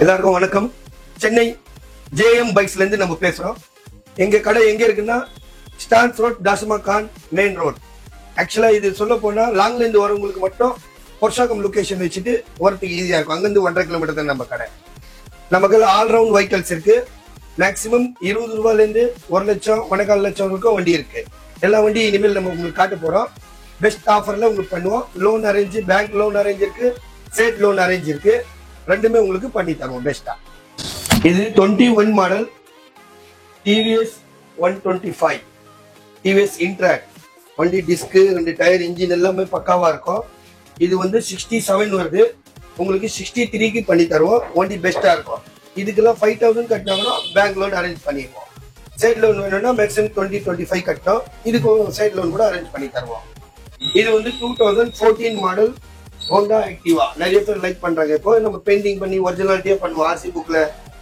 எல்லாருக்கும் வணக்கம். சென்னை JM பைக்ஸ்ல இருந்து நம்ம பேசுறோம். எங்க கடை எங்க இருக்குன்னா ஸ்டான்ஸ் road, Dasamakan main road. ஆக்சுவலா இது சொல்ல போனா லாங்ல இருந்து வரவங்களுக்கு மட்டும் பொர்ஷாக்கம் லொகேஷன் வச்சுட்டு வரதுக்கு ஈஸியா இருக்கும். அங்கிருந்து 1.5 கிலோமீட்டர் தான் நம்ம கடை. நமக்கு ஆல்ரவுண்ட் வெஹிக்கல்ஸ் இருக்கு. மேக்சிமம் 20 ரூபாயில இருந்து 1 லட்சம் 1.25 லட்சம் வரைக்கும் வண்டி இருக்கு. எல்லா வண்டியும் இனிமேல் நம்ம உங்களுக்கு காட்ட போறோம். பெஸ்ட் ஆஃபர்ல உங்களுக்கு பண்ணுவோம். Loan arrange, bank loan arrange இருக்கு, ஸ்டேட் லோன் அரேஞ்ச் இருக்கு. ரெண்டுமே உங்களுக்கு பண்ணி தருவோம் பெஸ்டா. இது 21 மாடல் TVS 125 TVS இன்ட்ராக்ட். வண்டி டிஸ்க், 2 டயர், இன்ஜின் எல்லாமே பக்காவா இருக்கும். இது வந்து 67 வருது. உங்களுக்கு 63க்கு பண்ணி தருவோம். வண்டி பெஸ்டா இருக்கும். இதுக்கெல்லாம் 5000 கட்டினாங்கன்னா பேங்க் லோன் அரேஞ்ச் பண்ணிடுவோம். சைட் லோன் வேணும்னா மேக்ஸிமம் 20-25 கட்டணும். இதுக்கு சைட் லோன் கூட அரேஞ்ச் பண்ணி தருவோம். இது வந்து 2014 மாடல் ஹோண்டா ஆக்டிவா. நிறைய பேர் லைக் பண்றாங்க. இப்போ நம்ம பெயிண்டிங் பண்ணி ஒரிஜினாலிட்டியா பண்ணுவோம். RC புக்ல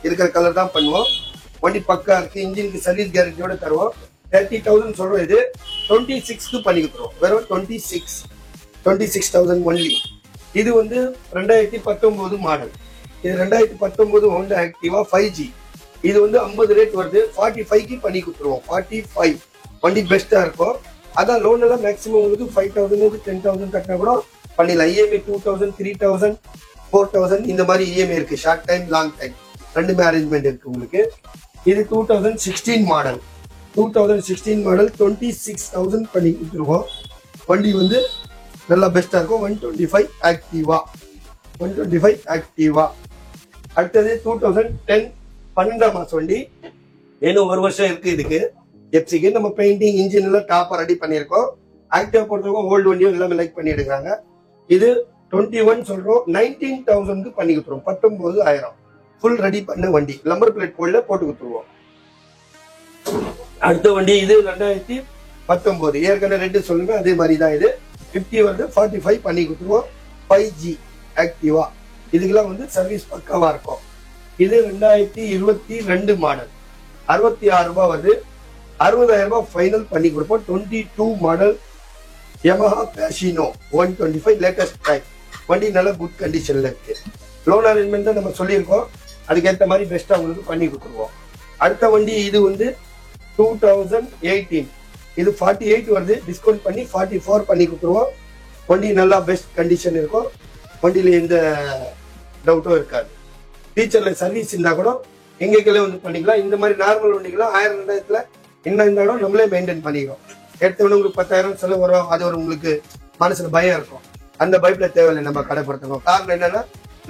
இருக்கிற கலர் தான் பண்ணுவோம். வண்டி பக்கா இருக்கு. இன்ஜினுக்கு சர்வீஸ் கேரண்டியோட தருவோம். 30,000 சொல்றோம். இது 26க்கு பண்ணி கொடுத்துருவோம். வெறும் 26,000 ஒன்லி. இது வந்து 2019 மாடல். இது 2019 ஹோண்டா ஆக்டிவா 5G. இது வந்து 50 ரேட் வருது. 45க்கு பண்ணி கொடுத்துருவோம். 45 வண்டி பெஸ்டா இருக்கும். அதான் லோன் எல்லாம் மேக்ஸிமம் உங்களுக்கு 5,000 10,000 கட்டினா கூட பண்ணிடலாம். EMI 2,000 3,000 4,000 இந்த மாதிரி EMI இருக்கு. ஷார்ட் டைம், லாங் டைம் ரெண்டுமே அரேஞ்ச்மெண்ட் இருக்கு உங்களுக்கு. இது 2016 மாடல். 2016 மாடல் 26,000 பண்ணி கொடுத்துருவோம். வண்டி வந்து நல்லா பெஸ்டா இருக்கும். 125 ஆக்டிவா. 125 ஆக்டிவா. அடுத்தது 2010 12ஆம் மாசம் வண்டி. இன்னும் 1 வருஷம் இருக்கு இதுக்கு. எப்சிக்கு நம்ம பெயிண்டிங், இன்ஜின் எல்லாம் டாப்பா ரெடி பண்ணியிருக்கோம். ஆக்டிவா பொறுத்தவரைக்கும் ஓல்டு வண்டியும் எல்லாமே லைக் பண்ணி எடுக்கிறாங்க. இது 21 சொல்றோம். 19,000க்கு பண்ணி கொடுத்துருவோம். 19,000 ஃபுல் ரெடி பண்ண வண்டி. நம்பர் பிளேட் போல்ல போட்டு கொடுத்துருவோம். அடுத்த வண்டி இது 2019. ஏற்கனவே ரெண்டு சொல்லுங்க, அதே மாதிரி தான். இது 50 வந்து 45 பண்ணி கொடுத்துருவோம். 5G ஆக்டிவா. இதுக்கெல்லாம் வந்து சர்வீஸ் பக்காவா இருக்கும். இது 2022 மாடல் 66 ரூபாய் வருது. 60,000 ரூபாய் ஃபைனல் பண்ணி கொடுப்போம். 22 model Yamaha Pasino 125 latest type. வண்டி நல்ல குட் கண்டிஷன்ல இருக்கு. லோன் அரேஞ்ச்மெண்ட் தான் நம்ம சொல்லியிருக்கோம். அதுக்கேற்ற மாதிரி பெஸ்டா உங்களுக்கு பண்ணி கொடுத்துருவோம். அடுத்த வண்டி இது வந்து 2018. இது 48 வருது. டிஸ்கவுண்ட் பண்ணி 44 பண்ணி கொடுத்துருவோம். வண்டி நல்லா பெஸ்ட் கண்டிஷன் இருக்கும். வண்டியில எந்த டவுட்டும் இருக்காது. ஃபியூச்சர்ல சர்வீஸ் இருந்தா கூட எங்கேக்கெல்லாம் வந்து பண்ணிக்கலாம். இந்த மாதிரி நார்மல் வண்டிக்கலாம் 1000-2000ல என்ன இருந்தாலும் நம்மளே மெயின்டைன் பண்ணிக்கிறோம். எடுத்தவொடனே உங்களுக்கு 10,000 செலவு வரும். அது ஒரு உங்களுக்கு மனசுல பயம் இருக்கும். அந்த பயத்துல தேவையில்லை. நம்ம கடைப்படுத்தணும். காரணம் என்னன்னா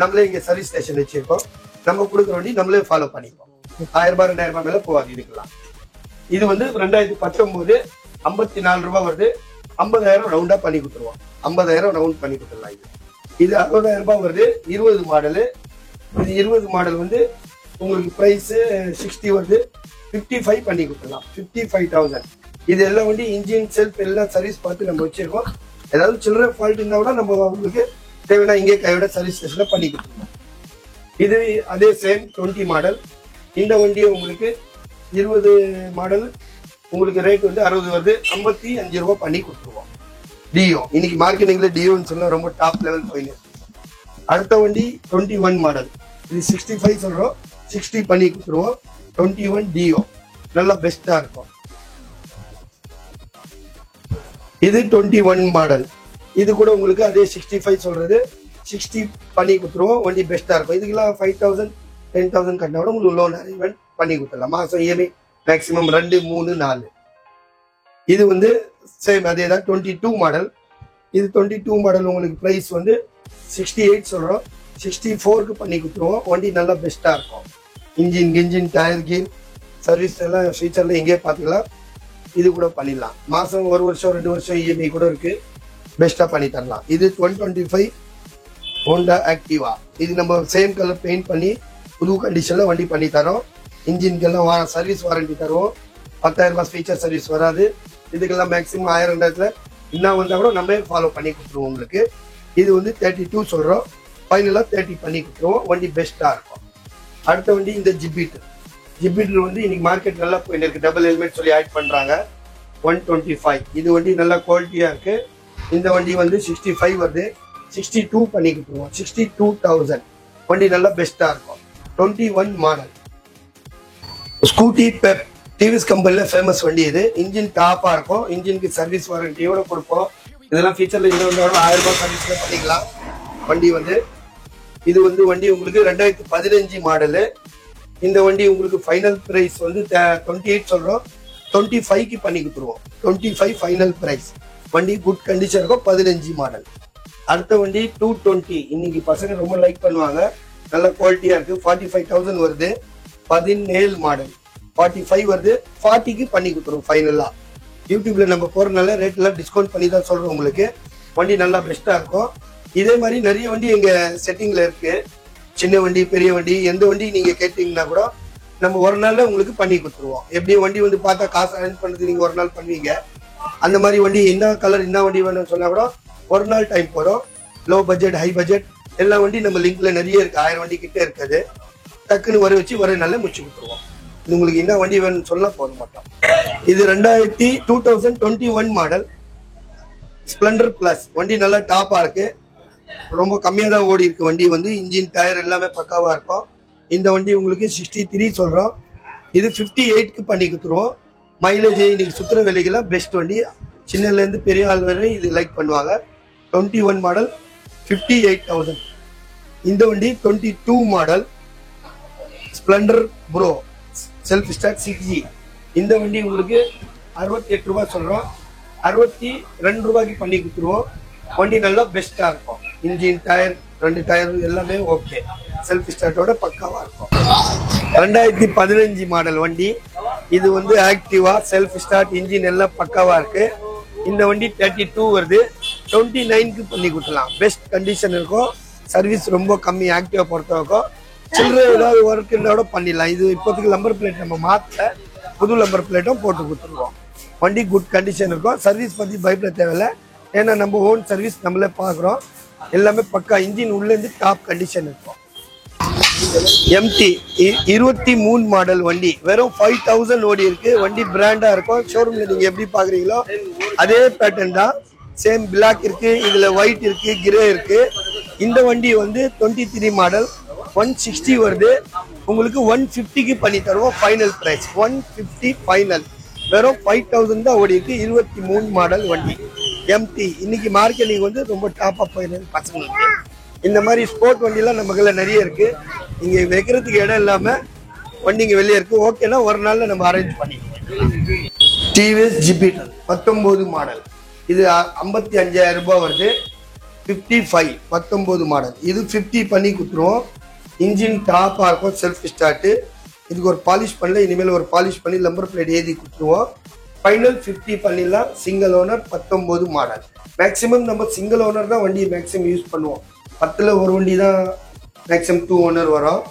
நம்மளே இங்க சர்வீஸ் ஸ்டேஷன் வச்சிருக்கோம். நம்ம கொடுக்குற வண்டி நம்மளே ஃபாலோ பண்ணிப்போம். 1000 ரூபாய் 2000 ரூபாய் மேல போகாது இதுக்கெல்லாம். இது வந்து 2019 54 ரூபாய் வருது. 50,000 ரவுண்டா பண்ணி கொடுத்துருவோம். 50,000 ரவுண்ட் பண்ணி கொடுத்துடலாம். இது 60,000 ரூபாய் வருது. 20 மாடலு. இது 20 மாடல் வந்து உங்களுக்கு பிரைஸ் 60 வருது. 55 பண்ணி கொடுத்துடலாம். 55,000. இது எல்லாம் வண்டி இன்ஜின், செல்ஃப் எல்லாம் சர்வீஸ் பார்த்து நம்ம வச்சிருக்கோம். ஏதாவது சில்லற ஃபால்ட் இருந்தா கூட நம்ம உங்களுக்கு தேவையான இங்கே கையோட சர்வீஸ் ஸ்டேஷன்ல பண்ணி கொடுத்துருவோம். இது அதே சேம் 20 மாடல். இந்த வண்டியை உங்களுக்கு 20 மாடல் உங்களுக்கு ரேட் வந்து 60 வருது. 55 ரூபாய் பண்ணி கொடுத்துருவோம். டியோ இன்னைக்கு மார்க்கெட்டிங்ல டியோன்னு சொல்ல ரொம்ப டாப் லெவல் போயின்னு. அடுத்த வண்டி 21 மாடல். இது 65 சொல்றோம். 60 பண்ணி கொடுத்துருவோம். 21 டியோ நல்லா பெஸ்டா இருக்கும். இது 21 மாடல். இது கூட உங்களுக்கு அதே 65 சொல்றது. 60 பண்ணி கொடுத்துருவோம். வண்டி பெஸ்டா இருக்கும். இதுக்கெல்லாம் 5,000 10,000 கட்டினா கூட உங்களுக்கு லோன் அரேஞ்ச்மெண்ட் பண்ணி கொடுத்துடலாம். மாசம் EMI மேக்சிமம் 2 3 4. இது வந்து சேம் அதே தான் 22 மாடல். இது 22 மாடல் உங்களுக்கு பிரைஸ் வந்து 68 சொல்றோம். 64க்கு பண்ணி கொடுத்துருவோம். வண்டி நல்லா பெஸ்டா இருக்கும். இன்ஜின், டயர், கீர் சர்வீஸ் எல்லாம் ஃபியூச்சர்ல எங்கேயே பார்த்துக்கலாம். இது கூட பண்ணிடலாம். மாசம் 1 வருஷம் 2 வருஷம் EMI கூட இருக்கு. பெஸ்டா பண்ணி தரலாம். இது 125 ஹோண்டா ஆக்டிவா. இது நம்ம சேம் கலர் பெயிண்ட் பண்ணி புது கண்டிஷன்ல வண்டி பண்ணி தரோம். இன்ஜின்கெல்லாம் சர்வீஸ் வாரண்டி தருவோம். 10,000 ரூபாய் ஃபீச்சர் சர்வீஸ் வராது. இதுக்கெல்லாம் மேக்ஸிமம் 1000-2000ல இன்னும் வந்தா கூட நம்ம ஃபாலோ பண்ணி கொடுத்துருவோம் உங்களுக்கு. இது வந்து 32 சொல்றோம். ஃபைனலா 30 பண்ணி கொடுத்துருவோம். வண்டி பெஸ்டா இருக்கும். அடுத்த வண்டி இந்த ஜிபிட்ல வந்து இன்னைக்கு மார்க்கெட் நல்லா போயிட்டு இருக்கு. டபுள் ஹெல்மெட் சொல்லி ஆட் பண்றாங்க. 125. இது வண்டி நல்லா குவாலிட்டியா இருக்கு. இந்த வண்டி வந்து 65 வருது. 62 பண்ணி கொடுத்துருவோம். 62,000 வண்டி நல்லா பெஸ்டா இருக்கும். 21 மாடல் ஸ்கூட்டி பெப் டிவிஎஸ் கம்பெனில ஃபேமஸ் வண்டி இது. இன்ஜின் டாப்பா இருக்கும். இன்ஜினுக்கு சர்வீஸ் வாரண்டியோட கொடுப்போம். இதெல்லாம் ஃபீச்சர்ல இன்னும் 1000 ரூபாய் சர்வீஸ்ல பண்ணிக்கலாம். வண்டி வந்து இது வந்து வண்டி உங்களுக்கு 2015 மாடலு. இந்த வண்டி உங்களுக்கு ஃபைனல் பிரைஸ் வந்து 28 சொல்றோம். 25க்கு பண்ணி கொடுத்துருவோம். 25 ஃபைனல் பிரைஸ். வண்டி குட் கண்டிஷன் இருக்கும். 15 மாடல். அடுத்த வண்டி 220. இன்னைக்கு பசங்க ரொம்ப லைக் பண்ணுவாங்க. நல்ல குவாலிட்டியா இருக்கு. 45,000 வருது. 17 மாடல். 45 வருது. 40க்கு பண்ணி கொடுத்துருவோம் ஃபைனலா. யூடியூப்ல நம்ம போறதுனால ரேட் எல்லாம் டிஸ்கவுண்ட் பண்ணி தான் சொல்றோம் உங்களுக்கு. வண்டி நல்லா பெஸ்டா இருக்கும். இதே மாதிரி நிறைய வண்டி எங்க செட்டிங்ல இருக்கு. சின்ன வண்டி பெரிய வண்டி எந்த வண்டி நீங்க கேட்டீங்கன்னா கூட நம்ம ஒரு நாள்ல உங்களுக்கு பண்ணி கொடுத்துருவோம். எப்படி வண்டி வந்து பார்த்தா காசு அரேஞ்ச் பண்ணுறது நீங்க ஒரு நாள் பண்ணுவீங்க. அந்த மாதிரி வண்டி என்ன கலர் என்ன வண்டி வேணும்னு சொன்னா கூட ஒரு நாள் டைம் போறோம். லோ பட்ஜெட் ஹை பட்ஜெட் எல்லா வண்டி நம்ம லிங்க்ல நிறைய இருக்கு. 1000 வண்டி கிட்ட இருக்குது. டக்குன்னு வர வச்சு ஒரு நாள்ல முடிச்சு கொடுத்துருவோம். இது உங்களுக்கு என்ன வண்டி வேணும்னு சொல்ல போட மாட்டோம். இது 2021 மாடல் ஸ்ப்ளெண்டர் பிளஸ். வண்டி நல்லா டாப்பா இருக்கு. ரொம்ப கம்மியா தான் ஓடி இருக்கு. வண்டி வந்து இன்ஜின் டயர் எல்லாமே பக்காவா இருக்கும். இந்த வண்டி உங்களுக்கு 63 சொல்றோம். இது 58க்கு பண்ணி கொடுத்துருவோம். மைலேஜ் இன்னைக்கு சுத்துற வேலைக்கெல்லாம் பெஸ்ட் வண்டி. சின்னல இருந்து பெரிய ஆள் வரை இது லைக் பண்ணுவாங்க. 21 மாடல் 58,000. இந்த வண்டி 22 model Splendor bro self start 6G. இந்த வண்டி உங்களுக்கு 68 ரூபாய் சொல்றோம். 62 ரூபாய்க்கு பண்ணி கொடுத்துருவோம். வண்டி நல்லா பெஸ்டா இருக்கும். இன்ஜின் டயர் 2 டயர் எல்லாமே ஓகே. செல்ஃப் ஸ்டார்ட்டோட பக்காவா இருக்கும். 2015 மாடல் வண்டி. இது வந்து ஆக்டிவா செல்ஃப் ஸ்டார்ட் இன்ஜின் எல்லாம் பக்காவா இருக்கு. இந்த வண்டி 32 வருது. 29க்கு பண்ணி கொடுக்கலாம். பெஸ்ட் கண்டிஷன் இருக்கும். சர்வீஸ் ரொம்ப கம்மி. ஆக்டிவா பொறுத்த வரைக்கும் சில்லறை ஏதாவது ஒர்க் இருந்தாலும் பண்ணிடலாம். இது இப்போதைக்கு நம்பர் பிளேட் நம்ம மாத்த புது நம்பர் பிளேட்டும் போட்டு கொடுத்துருவோம். வண்டி குட் கண்டிஷன் இருக்கும். சர்வீஸ் பத்தி பயப்பட தேவையில்லை. ஏன்னா நம்ம ஓன் சர்வீஸ் நம்மளே பார்க்குறோம். எல்லாமே பக்கா. இன்ஜின் உள்ள இருந்து டாப் கண்டிஷன் இருக்கும். MT 23 மாடல் வண்டி வெறும் 5,000 ஓடி இருக்கு. வண்டி பிராண்டா இருக்கும். ஷோரூம்ல நீங்க எப்படி பாக்குறீங்களோ அதே பேட்டர்ன் தான். சேம் பிளாக் இருக்கு. இதுல ஒயிட் இருக்கு, கிரே இருக்கு. இந்த வண்டி வந்து 23 மாடல் 160 வருது. உங்களுக்கு 150க்கு பண்ணி தருவோம். Final price 150 final. வெறும் 5,000 தான் ஓடி இருக்கு. 23 மாடல் வண்டி MT. இன்னைக்கு மார்க்கெட்டிங் வந்து ரொம்ப டாப் அப் ஆயிருக்கு பசங்களுக்கு. இந்த மாதிரி ஸ்போர்ட் வண்டிலாம் நமக்குள்ள நிறைய இருக்கு. இங்க வைக்கிறதுக்கு இடம் இல்லாம வண்டிங்க வெளியே இருக்கு. ஓகேனா ஒரு நாள்ல நம்ம அரேஞ்ச் பண்ணிக்கலாம். TVS Jupiter 19 model. இது 55,000 ரூபாய் வருது. 55 19 மாடல். இது 50 பண்ணி கொடுத்துருவோம். இன்ஜின் டாப்பா இருக்கும். Self start. இதுக்கு ஒரு பாலிஷ் பண்ணல. இனிமேல் ஒரு பாலிஷ் பண்ணி நம்பர் பிளேட் எழுதி கொடுத்துருவோம். ஃபைனல் 50 பண்ணிடலாம். Single owner 19 model. மேக்ஸிமம் நம்ம சிங்கிள் ஓனர் தான் வண்டி மேக்ஸிமம் யூஸ் பண்ணுவோம். 10ல் ஒரு வண்டி தான் மேக்ஸிமம் 2 ஓனர் வரும்.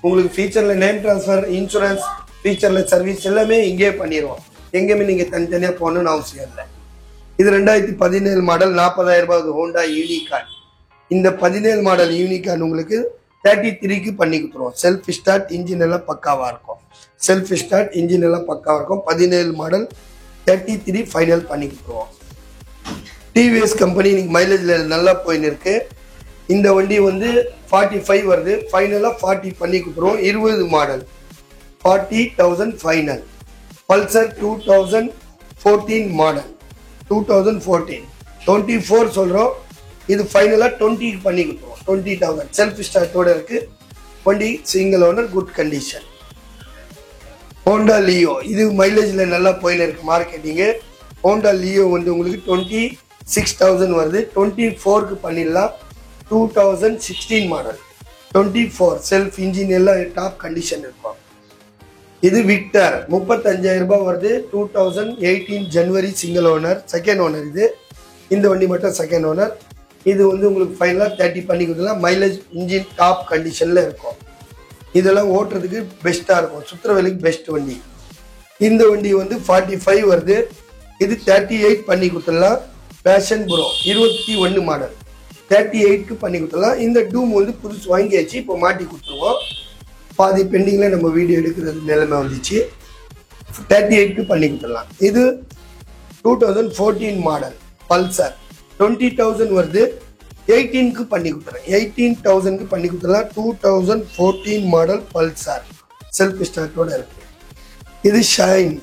உங்களுக்கு ஃபீச்சர்ல நேம் டிரான்ஸ்ஃபர், இன்சூரன்ஸ், ஃபீச்சர்ல சர்வீஸ் எல்லாமே இங்கே பண்ணிடுவோம். எங்கேயுமே நீங்க தனித்தனியா போகணும்னு அவசியம் இல்லை. இது 2017 மாடல் 40,000 ரூபாய் ஹோண்டா யூனிகார்ன். இந்த 17 மாடல் யூனிகார்ன் உங்களுக்கு 33க்கு பண்ணி கொடுத்துருவோம். செல்ஃப் ஸ்டார்ட் இன்ஜின் எல்லாம் பக்காவா இருக்கும். செல்ஃப் ஸ்டார்ட் இன்ஜின் எல்லாம் பக்காவா இருக்கும். 17 மாடல் 33 ஃபைனல் பண்ணி கொடுத்துருவோம். டிவிஎஸ் கம்பெனி இன்னைக்கு மைலேஜ்ல நல்லா போயின்னு இருக்கு. இந்த வண்டி வந்து 45 வருது. ஃபைனலா 40 பண்ணி கொடுத்துருவோம். 20 மாடல் 40,000 ஃபைனல். பல்சர் 2014 மாடல் 2014 24 சொல்றோம். இது ஃபைனலா 20க்கு பண்ணி கொடுத்துருவோம். 20,000 செல்ஃப் ஸ்டார்ட்டோட இருக்கு. வண்டி single owner good condition. Honda Leo. இது மைலேஜ்ல நல்லா போயின்னு இருக்கு மார்க்கெட்டிங்கு. ஹோண்டா லியோ வந்து உங்களுக்கு 26,000 வருது. 24க்கு பண்ணிடலாம். 2016 மாடல் 24 செல்ஃப் இன்ஜின் எல்லாம் டாப் கண்டிஷன் இருக்கும். இது விக்டர் 35,000 ரூபாய் வருது. 2018 ஜனவரி சிங்கிள் ஓனர் செகண்ட் ஓனர். இது இந்த வண்டி மட்டும் செகண்ட் ஓனர். இது வந்து உங்களுக்கு ஃபைனலா 30 பண்ணி கொடுக்கலாம். மைலேஜ் இன்ஜின் டாப் கண்டிஷன்ல இருக்கும். இதெல்லாம் ஓட்டுறதுக்கு பெஸ்டா இருக்கும். சுத்துற வேலைக்கு பெஸ்ட் வண்டி. இந்த வண்டி வந்து 45 வருது. இது 38 பண்ணி கொடுத்துடலாம். பேஷன் ப்ரோ 21 மாடல் 38க்கு பண்ணி கொடுத்துடலாம். இந்த டூம் வந்து புதுசு வாங்கியாச்சு. இப்போ மாட்டி கொடுத்துருவோம். பாதி பெண்டிங்ல நம்ம வீடியோ எடுக்கிறது நிலைமை வந்துச்சு. 38க்கு பண்ணி கொடுத்துடலாம். இது 2014 மாடல் பல்சர் 20,000 வருது. 18க்கு பண்ணி கொடுத்துறேன். 18,000க்கு பண்ணி கொடுத்துடலாம். 2014 மாடல் பல்சார் செல்ஃப் ஸ்டார்ட்டோட இருக்கு. இது ஷைன்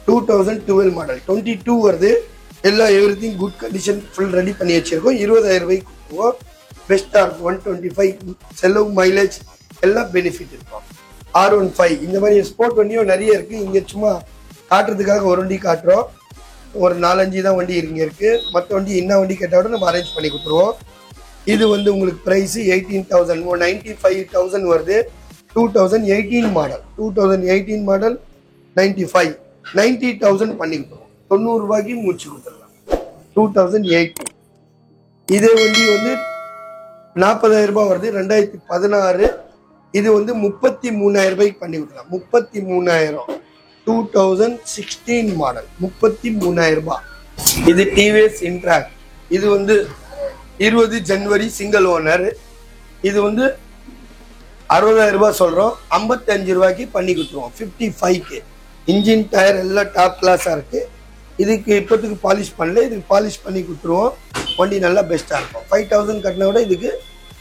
2012 மாடல் 22 வருது. எல்லா everything good condition full ready பண்ணி வச்சிருக்கோம். 20,000 ரூபாய்க்கு கொடுத்துருவோம். பெஸ்ட்டாக இருக்கும். 125 செலவு மைலேஜ் எல்லாம் பெனிஃபிட் இருக்கும். R15 இந்த மாதிரி ஸ்போர்ட் வண்டியும் நிறைய இருக்கு. இங்க சும்மா காட்டுறதுக்காக ஒரு வண்டி காட்டுறோம். ஒரு 4-5 தான் வண்டி இங்க இருக்கு. மற்ற வண்டி என்ன வண்டி கேட்டாவோட நம்ம அரேஞ்ச் பண்ணி கொடுத்துருவோம். இது வந்து உங்களுக்கு பிரைஸ் 18,000 95,000 வருது. 2018 மாடல் 2018 மாடல் 95 90,000 பண்ணி கொடுத்துருவோம். 90 ரூபாய்க்கு முடிச்சு கொடுத்துடலாம். 2018 இதே வண்டி வந்து 40,000 ரூபாய் வருது. 2016 இது வந்து 33,000 ரூபாய்க்கு பண்ணி கொடுக்கலாம். 33,000 2016 மாடல் 33,000 ரூபாய். இது டிவிஎஸ் இன்ட்ராக்ட். இது வந்து 20 ஜனவரி சிங்கிள் ஓனர். இது வந்து 60,000 ரூபாய் சொல்றோம். 55 ரூபாய்க்கு பண்ணி கொடுத்துருவோம். 55க்கு இன்ஜின் டயர் எல்லாம் டாப் கிளாஸா இருக்கு. இதுக்கு இப்போதுக்கு பாலிஷ் பண்ணல. இதுக்கு பாலிஷ் பண்ணி கொடுத்துருவோம். வண்டி நல்லா பெஸ்டா இருக்கும். 5,000 கட்டினா விட இதுக்கு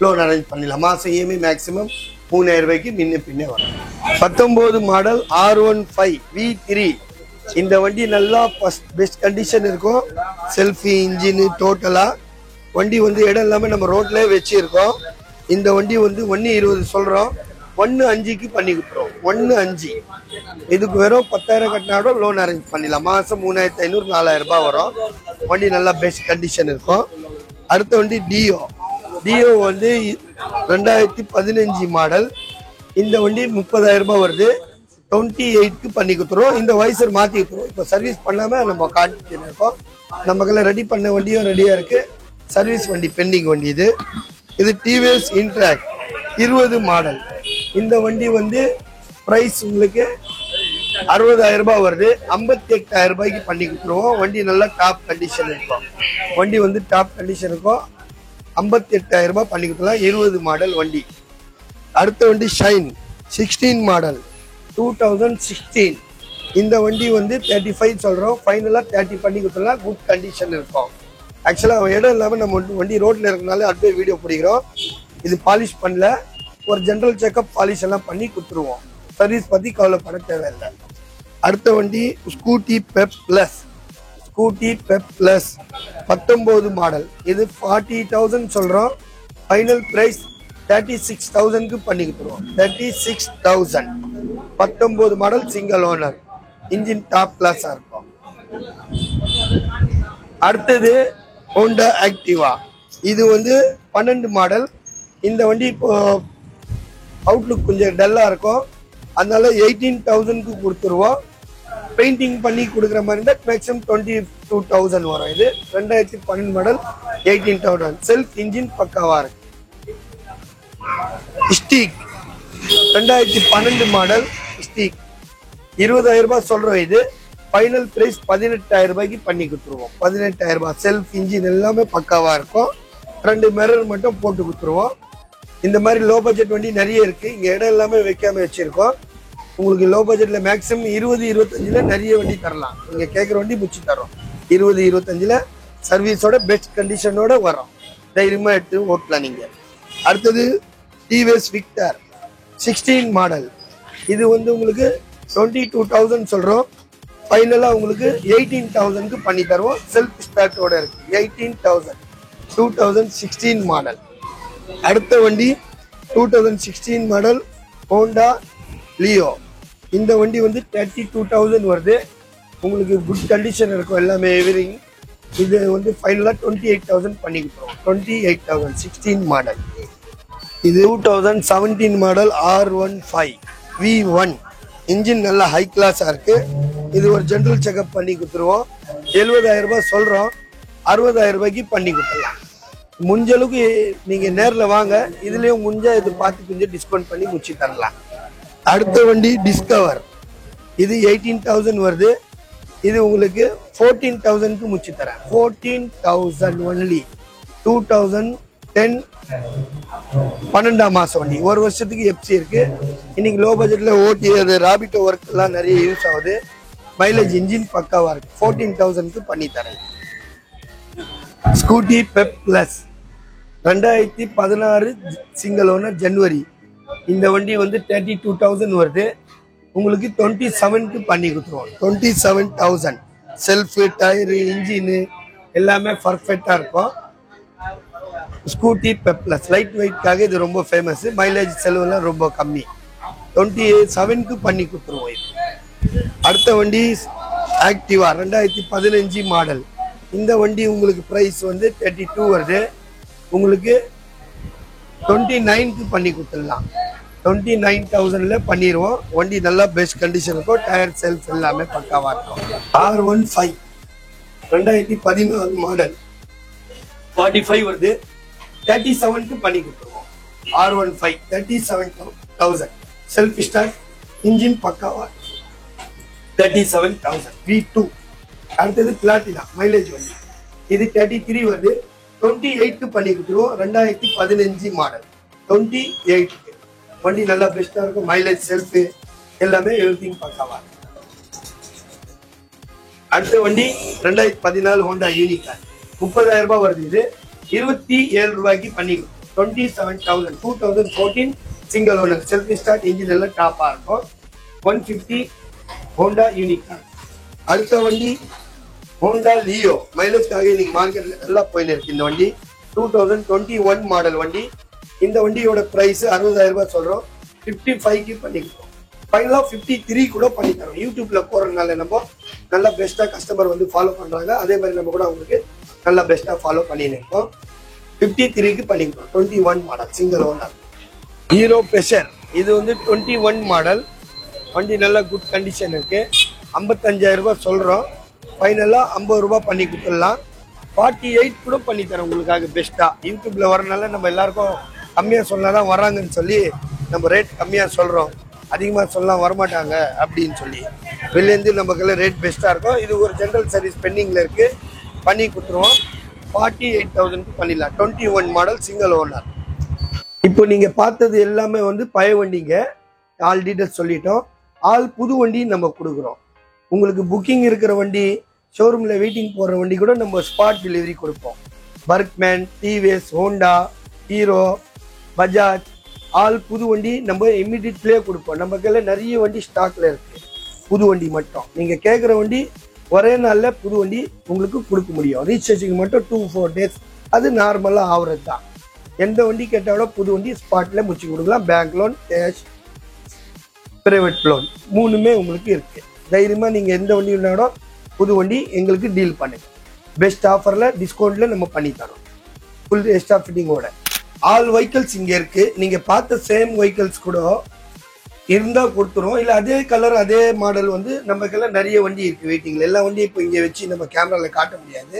லோன் அரேஞ்ச் பண்ணிடலாம். மாசம் இஎம்ஐ மேக்ஸிமம் 3,000 ரூபாய்க்கு முன்ன பின்னே வரும். 19 மாடல் R15 V3. இந்த வண்டி நல்லா பெஸ்ட் கண்டிஷன் இருக்கும். செல்ஃபி இன்ஜின் டோட்டலா வண்டி வந்து இடம் இல்லாம நம்ம ரோட்ல வச்சிருக்கோம். இந்த வண்டி வந்து 1,20 சொல்றோம். 1,5க்கு பண்ணி கொடுத்துரும். 1,5 இதுக்கு வெறும் 10,000 கட்டினாலும் லோன் அரேஞ்ச் பண்ணிடலாம். மாசம் 3,500 4,000 ரூபாய் வரும். வண்டி நல்லா பெஸ்ட் கண்டிஷன் இருக்கும். அடுத்த வண்டி டியோ வந்து 2015 மாடல். இந்த வண்டி 30,000 ரூபாய் வருது. 28க்கு பண்ணி கொடுத்துருவோம். இந்த வைசர் மாத்தி கொடுத்துருவோம். இப்போ சர்வீஸ் பண்ணாம நம்ம காட்டி இருக்கோம். நமக்கெல்லாம் ரெடி பண்ண வண்டியும் ரெடியா இருக்கு. சர்வீஸ் வண்டி பெண்டிங் வண்டி இது. இது டிவிஎஸ் இன்ட்ராக்ட் 20 மாடல். இந்த வண்டி வந்து பிரைஸ் உங்களுக்கு 60,000 ரூபாய் வருது. 58,000 ரூபாய்க்கு பண்ணி கொடுத்துருவோம். வண்டி நல்லா டாப் கண்டிஷன் இருக்கும். வண்டி வந்து டாப் கண்டிஷன் இருக்கும். 58,000 ரூபாய் பண்ணி கொடுத்துலாம். 20 மாடல் வண்டி. அடுத்த வண்டி ஷைன் 16 மாடல் 2016. இந்த வண்டி வந்து 35 சொல்றோம். ஃபைனலா 30 பண்ணி கொடுத்துலாம். குட் கண்டிஷன் இருக்கும். ஆக்சுவலா இடம் இல்லாம நம்ம வண்டி ரோட்ல இருக்கனால அப்படியே வீடியோ பிடிக்கிறோம். இது பாலிஷ் பண்ணல. ஒரு ஜெனரல் செக்அப் பாலிஷ் எல்லாம் பண்ணி கொடுத்துருவோம். சர்வீஸ் பத்தி கவலைப்பட தேவையில்லை. அடுத்த வண்டி ஸ்கூட்டி பெப் பிளஸ் 19 மாடல். இது 40,000 சொல்றோம். ஃபைனல் பிரைஸ் 36,000க்கு பண்ணி கொடுத்துருவோம். 36,000 19 model single owner. Engine top கிளாஸா இருக்கும். அடுத்தது ஹோண்டா ஆக்டிவா. இது வந்து 12 மாடல். இந்த வண்டி இப்போ அவுட்லுக் கொஞ்சம் டல்லா இருக்கும். அதனால 18,000க்கு கொடுத்துருவோம். பெயிண்டிங் பண்ணி கொடுக்குற மாதிரி இருந்தால் மேக்ஸிமம் 22,000 வரும். இது 2012 மாடல் 18,000. செல்ஃப் இன்ஜின் பக்காவா இருக்கு. ஸ்டீக் 2012 மாடல் ஸ்டீக் 20,000 ரூபாய் சொல்றோம். இது ஃபைனல் பிரைஸ் 18,000 ரூபாய்க்கு பண்ணி கொடுத்துருவோம். 18,000 ரூபாய். செல்ஃப் இன்ஜின் எல்லாமே பக்காவா இருக்கும். 2 மிரர் மட்டும் போட்டு கொடுத்துருவோம். இந்த மாதிரி லோ பட்ஜெட் வண்டி நிறைய இருக்கு. இங்க இடம் எல்லாமே வைக்காம வச்சிருக்கோம். உங்களுக்கு லோ பட்ஜெட்ல மேக்ஸிமம் 20-25ல நிறைய வண்டி தரலாம். நீங்க கேட்குற வண்டி முடிச்சு தரோம். 20-25ல சர்வீஸோட பெஸ்ட் கண்டிஷனோட வரும். தைரியமா எடுத்து ஓட்டலாம் நீங்க. அடுத்தது டிவிஎஸ் விக்டர் 16 மாடல். இது வந்து உங்களுக்கு 22,000 சொல்றோம். ஃபைனலா உங்களுக்கு 18,000க்கு பண்ணி தருவோம். செல்ஃப் ஸ்டார்ட்டோட இருக்கு. 18,000 2016 மாடல். அடுத்த வண்டி 2016 மாடல் ஹோண்டா லியோ. இந்த வண்டி வந்து 32,000 வருது. உங்களுக்கு குட் கண்டிஷன் இருக்கும் எல்லாமே எவ்ரிங். இது வந்து ஃபைனலா 28,000 பண்ணி கொடுத்துருவோம். 28,000 16 மாடல். இது 2017 மாடல் R15 V1. இன்ஜின் நல்லா ஹை கிளாஸா இருக்கு. இது ஒரு ஜெனரல் செக்அப் பண்ணி கொடுத்துருவோம். 70,000 ரூபாய் சொல்றோம். 60,000 ரூபாய்க்கு பண்ணி கொடுத்துடலாம். முடிஞ்ச அளவுக்கு நீங்க நேர்ல வாங்க. இதுலயும் முடிஞ்சா இது பார்த்து கொஞ்சம் டிஸ்கவுண்ட் பண்ணி முடிச்சு தரலாம். அடுத்த வண்டி டிஸ்கவர். இது 18,000 வருது. இது உங்களுக்கு 14,000க்கு முடிச்சு தரேன். 14,000 ஒன்லி. 2010 12ஆம் மாசம் வண்டி. ஒரு வருஷத்துக்கு எஃப்சி இருக்கு. இன்னைக்கு லோ பட்ஜெட்ல ஓட்டி அது ராபிட்டோ ஒர்க் எல்லாம் நிறைய யூஸ் ஆகுது. மைலேஜ் இன்ஜின் பக்காவா இருக்கு. 14,000க்கு பண்ணி தரேன். Scooty Pep plus 2016 single owner ஜனவரி. இந்த வண்டி வந்து 32,000 வருது. உங்களுக்கு 27க்கு பண்ணி கொடுத்துருவோம். 27,000. செல்ஃபு, டயரு, இன்ஜினு எல்லாமே பர்ஃபெக்டாக இருக்கும். ஸ்கூட்டி பெப்ளஸ் லைட் வெயிட்காக இது ரொம்ப ஃபேமஸ். மைலேஜ் செலவுலாம் ரொம்ப கம்மி. 27க்கு பண்ணி கொடுத்துருவோம். அடுத்த வண்டி ஆக்டிவா 2015 மாடல். இந்த வண்டி உங்களுக்கு ப்ரைஸ் வந்து 32 வருது. உங்களுக்கு 29க்கு பண்ணி கொடுத்துடலாம். 29,000ல பண்ணிடுவோம். வண்டி நல்லா பெஸ்ட் கண்டிஷன் இருக்கும். டயர் செல்ஃப் எல்லாமே பக்காவாக இருக்கும். R15 2014 மாடல் 45 வருது. 37க்கு பண்ணி கொடுத்துருவோம். R15 37,000 செல்ஃப் ஸ்டார்ட், இன்ஜின் பக்காவா 37,000 V2. அடுத்தது பிளாட்டினா மைலேஜ் வண்டி. இது 33 வருது. 28க்கு பண்ணி கொடுத்துருவோம். 2015 மாடல் 28க்கு வண்டி நல்லா பெஸ்டா இருக்கும். மைலேஜ் செல்ஃப் எல்லாமே எவ்ரிதிங் பக்காவா. அடுத்த வண்டி 2014 ஹோண்டா யூனிகார்ன் 30,000 ரூபாய் வருது. இது 27 ரூபாய்க்கு பண்ணி 27,000 2014 single owner self start, engine எல்லாம் டாப்பா இருக்கும். 150 ஹோண்டா யூனிகார்ன். அடுத்த வண்டி ஹோண்டா லியோ. மைலேஜ்காக இன்னைக்கு மார்க்கெட்ல நல்லா போயின்னு இருக்கு. இந்த வண்டி 2021 மாடல் வண்டி. இந்த வண்டியோட பிரைஸ் 60,000 ரூபாய் சொல்றோம். 55க்கு பண்ணிக்கிறோம். ஃபைனலா 53 கூட பண்ணி தரோம். யூடியூப்ல போறதுனால நம்ம நல்லா பெஸ்டா கஸ்டமர் வந்து ஃபாலோ பண்றாங்க. அதே மாதிரி நம்ம கூட அவங்களுக்கு நல்லா பெஸ்டா ஃபாலோ பண்ணின்னு இருக்கோம். 53க்கு பண்ணிக்கிறோம். 21 மாடல் சிங்கிள் ஓனர் ஹீரோ பெஷர். இது வந்து 21 மாடல் வண்டி. நல்லா குட் கண்டிஷன் இருக்கு. 55,000 ரூபாய் சொல்றோம். ஃபைனலா 50 ரூபாய் பண்ணி கொடுத்துடலாம். 48 கூட பண்ணி தரோம் உங்களுக்காக பெஸ்டா. யூடியூப்ல வரனால நம்ம எல்லாருக்கும் கம்மியா சொன்னாதான் வராங்கன்னு சொல்லி நம்ம ரேட் கம்மியா சொல்றோம். அதிகமா சொல்லலாம் வரமாட்டாங்க அப்படின்னு சொல்லி வெளிலேருந்து நமக்கு ரேட் பெஸ்டா இருக்கும். இது ஒரு ஜெனரல் சர்வீஸ் பெண்டிங்ல இருக்கு. பண்ணி கொடுத்துருவோம். 48,000க்கு பண்ணிடலாம். 21 மாடல் சிங்கிள் ஓனர். இப்போ நீங்க பார்த்தது எல்லாமே வந்து பழைய வண்டிங்க. ஆல் டீட்டெயில்ஸ் சொல்லிட்டோம். ஆல் புது வண்டி நம்ம கொடுக்குறோம். உங்களுக்கு புக்கிங் இருக்கிற வண்டி, ஷோரூம்ல வெயிட்டிங் போடுற வண்டி கூட நம்ம ஸ்பாட் டெலிவரி கொடுப்போம். Burgman, TVS, Honda, hero, Bajaj all புது வண்டி நம்ம இம்மிடியட்லேயே கொடுப்போம். நம்ம கையில நிறைய வண்டி ஸ்டாக்ல இருக்கு. புது வண்டி மட்டும் நீங்க கேட்குற வண்டி ஒரே நாள்ல புது வண்டி உங்களுக்கு கொடுக்க முடியும். ரீசார்ஜுக்கு மட்டும் 2-4 days. அது நார்மலா ஆகுறது தான். எந்த வண்டி கேட்டாலும் புது வண்டி ஸ்பாட்ல முடிச்சு கொடுக்கலாம். Bank loan, cash, private loan மூணுமே உங்களுக்கு இருக்கு. தைரியமா நீங்க எந்த வண்டி வேணாலும் புது வண்டி எங்களுக்கு டீல் பண்ணுங்க. பெஸ்ட் ஆஃபர்ல டிஸ்கவுண்ட்ல நம்ம பண்ணி தரோம். ஃபுல் எக்ஸ்ட்ரா ஃபிட்டிங்கோட. ஆல் வெஹிக்கிள்ஸ் இங்க இருக்கு. நீங்க பார்த்த சேம் வெஹிக்கிள்ஸ் கூட இருந்தா கொடுத்துரும். இல்ல அதே கலர் அதே மாடல் வந்து நம்ம கையில நிறைய வண்டி இருக்கு வெயிட்டிங்ல. எல்லா வண்டியும் இப்போ இங்க வச்சு நம்ம கேமரால காட்ட முடியாது.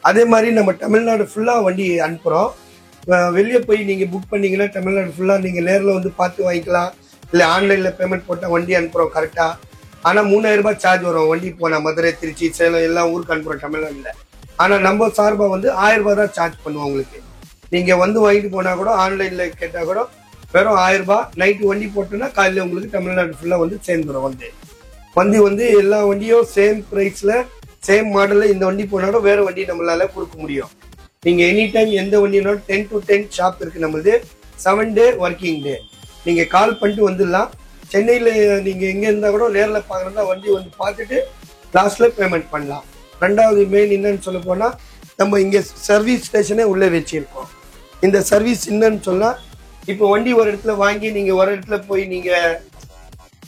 அதே மாதிரி நம்ம தமிழ்நாடு ஃபுல்லா வண்டி அனுப்புறோம். வெளியே போய் நீங்க புக் பண்ணீங்கன்னா தமிழ்நாடு ஃபுல்லா நீங்க நேரில் வந்து பார்த்து வாங்கிக்கலாம். இல்லை ஆன்லைன்ல பேமெண்ட் போட்டால் வண்டி அனுப்புறோம் கரெக்டா. ஆனா 3,000 ரூபாய் சார்ஜ் வரும். வண்டி போனா மதுரை, திருச்சி, சேலம் எல்லா ஊருக்கு அனுப்புறோம் தமிழ்நாடுல. ஆனா நம்ம சார்பா வந்து 1000 ரூபாய் தான் சார்ஜ் பண்ணுவோம் உங்களுக்கு. நீங்க வந்து வாங்கிட்டு போனா கூட ஆன்லைன்ல கேட்டா கூட வெறும் 1000 ரூபாய். நைட்டு வண்டி போட்டோம்னா காலையில உங்களுக்கு தமிழ்நாடு ஃபுல்லா வந்து சேர்ந்துடும். வந்து எல்லா வண்டியும் சேம் பிரைஸ்ல சேம் மாடல்ல இந்த வண்டி போனாலும் வேற வண்டி நம்மளால கொடுக்க முடியும். நீங்க எனி டைம் எந்த வண்டினாலும் 10 to 10 ஷாப் இருக்கு நம்மளுது. 7 day ஒர்க்கிங் டே. நீங்க கால் பண்ணிட்டு வந்துடலாம். சென்னையில நீங்க எங்க இருந்தா கூட நேரில் பாக்குறதா வண்டி வந்து பார்த்துட்டு லாஸ்ட்ல பேமெண்ட் பண்ணலாம். ரெண்டாவது மெயின் என்னன்னு சொல்ல போனா நம்ம இங்க சர்வீஸ் ஸ்டேஷனே உள்ள வச்சிருக்கோம். இந்த சர்வீஸ் என்னன்னு சொன்னா இப்போ வண்டி ஒரு இடத்துல வாங்கி நீங்க ஒரு இடத்துல போய் நீங்க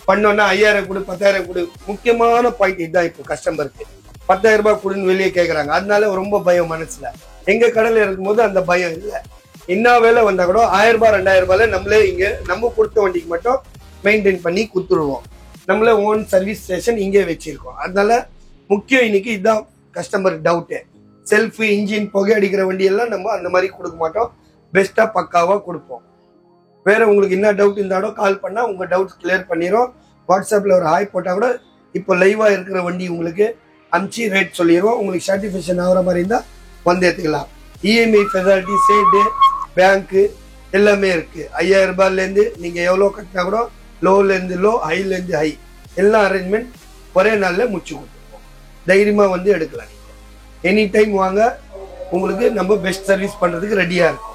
பண்ணோன்னா 5,000 கொடு 10,000 கொடு. முக்கியமான பாயிண்ட் இதுதான். இப்போ கஸ்டமருக்கு 10,000 ரூபாய் கொடுன்னு வெளியே கேட்கறாங்க. அதனால ரொம்ப பயம் மனசுல. எங்க கடையில இருக்கும்போது அந்த பயம் இல்லை. என்ன வேலை வந்தா கூட 1000 ரூபாய் 2,000 ரூபாயில நம்மளே இங்க நம்ம கொடுத்த வண்டிக்கு மட்டும் மெயின்டைன் பண்ணி கொடுத்துருவோம். நம்மளே ஓன் சர்வீஸ் ஸ்டேஷன் இங்கே வச்சிருக்கோம். அதனால முக்கியம் இன்னைக்கு இதுதான் கஸ்டமர் டவுட்டு. செல்ஃப், இன்ஜின், புகை அடிக்கிற வண்டி எல்லாம் நம்ம அந்த மாதிரி கொடுக்க மாட்டோம். பெஸ்டா பக்காவா கொடுப்போம். வேற உங்களுக்கு என்ன டவுட் இருந்தாலும் கால் பண்ணா உங்க டவுட் கிளியர் பண்ணிடும். வாட்ஸ்அப்ல ஒரு ஹாய் போட்டா கூட இப்போ லைவா இருக்கிற வண்டி உங்களுக்கு அனுப்பிச்சு ரேட் சொல்லிடுவோம். உங்களுக்கு சாட்டிஸ்ஃபேக்ஷன் ஆகிற மாதிரி இருந்தா வந்து எடுத்துக்கலாம். இஎம்ஐ ஃபெசிலிட்டி, சேட்டு, பேங்க்கு எல்லாமே இருக்கு. 5,000 ரூபாயிலேருந்து நீங்க எவ்வளோ கட்டினா கூட லோல இருந்து லோ, ஹைல இருந்து ஹை எல்லா அரேஞ்ச்மெண்ட் ஒரே நாள்ல முடிச்சு கொடுத்துருவோம். தைரியமா வந்து எடுக்கலாம். நீங்க எனி டைம் வாங்க. உங்களுக்கு நம்ம பெஸ்ட் சர்வீஸ் பண்றதுக்கு ரெடியா இருக்கும்.